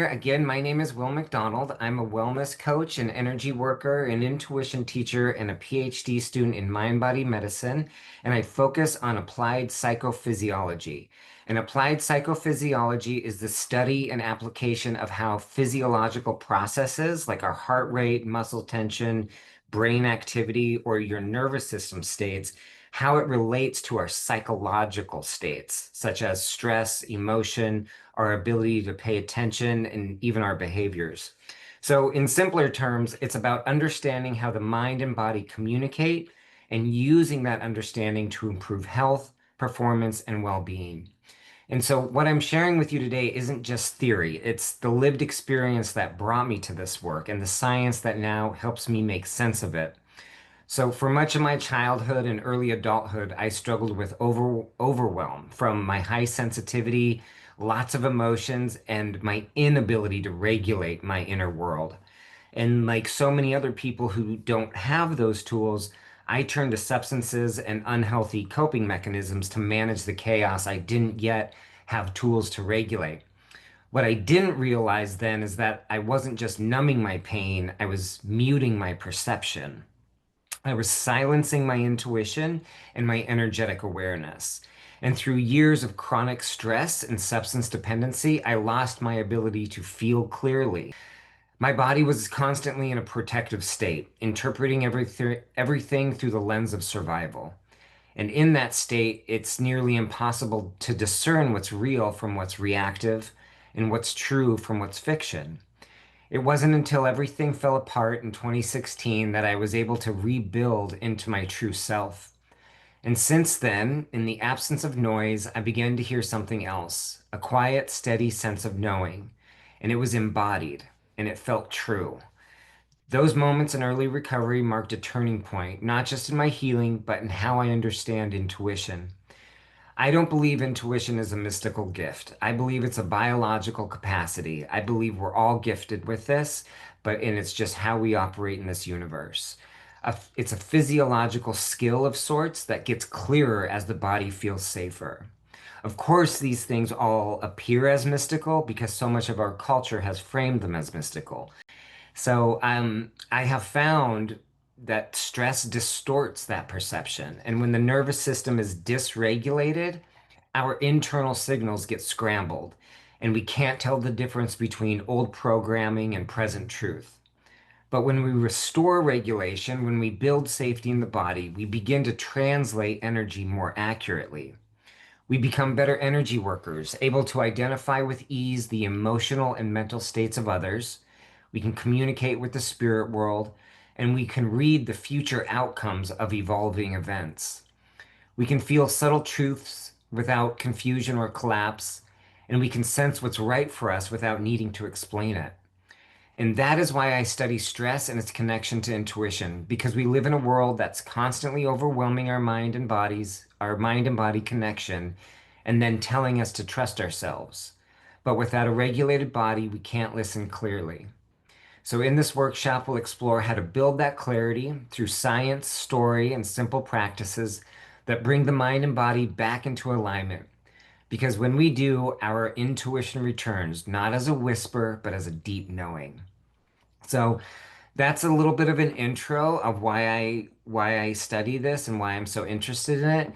Again, my name is Will McDonald. I'm a wellness coach, an energy worker, an intuition teacher, and a PhD student in mind body medicine. And I focus on applied psychophysiology. And applied psychophysiology is the study and application of how physiological processes like our heart rate, muscle tension, brain activity, or your nervous system states, how it relates to our psychological states, such as stress, emotion, our ability to pay attention, and even our behaviors. So, in simpler terms, it's about understanding how the mind and body communicate and using that understanding to improve health, performance, and well being. And so, what I'm sharing with you today isn't just theory, it's the lived experience that brought me to this work and the science that now helps me make sense of it. So for much of my childhood and early adulthood, I struggled with overwhelm from my high sensitivity, lots of emotions, and my inability to regulate my inner world. And like so many other people who don't have those tools, I turned to substances and unhealthy coping mechanisms to manage the chaos I didn't yet have tools to regulate. What I didn't realize then is that I wasn't just numbing my pain, I was muting my perception. I was silencing my intuition and my energetic awareness. And through years of chronic stress and substance dependency, I lost my ability to feel clearly. My body was constantly in a protective state, interpreting everything through the lens of survival. And in that state, it's nearly impossible to discern what's real from what's reactive and what's true from what's fiction. It wasn't until everything fell apart in 2016 that I was able to rebuild into my true self. And since then, in the absence of noise, I began to hear something else, a quiet, steady sense of knowing. And it was embodied, and it felt true. Those moments in early recovery marked a turning point, not just in my healing, but in how I understand intuition. I don't believe intuition is a mystical gift. I believe it's a biological capacity. I believe we're all gifted with this, and it's just how we operate in this universe. It's a physiological skill of sorts that gets clearer as the body feels safer. Of course, these things all appear as mystical because so much of our culture has framed them as mystical. So I have found that stress distorts that perception. And when the nervous system is dysregulated, our internal signals get scrambled, and we can't tell the difference between old programming and present truth. But when we restore regulation, when we build safety in the body, we begin to translate energy more accurately. We become better energy workers, able to identify with ease the emotional and mental states of others. We can communicate with the spirit world, and we can read the future outcomes of evolving events. We can feel subtle truths without confusion or collapse, and we can sense what's right for us without needing to explain it. And that is why I study stress and its connection to intuition, because we live in a world that's constantly overwhelming our mind and body connection, and then telling us to trust ourselves. But without a regulated body, we can't listen clearly. So, in this workshop, we'll explore how to build that clarity through science, story, and simple practices that bring the mind and body back into alignment. Because when we do, our intuition returns, not as a whisper, but as a deep knowing. So that's a little bit of an intro of why I study this and why I'm so interested in it.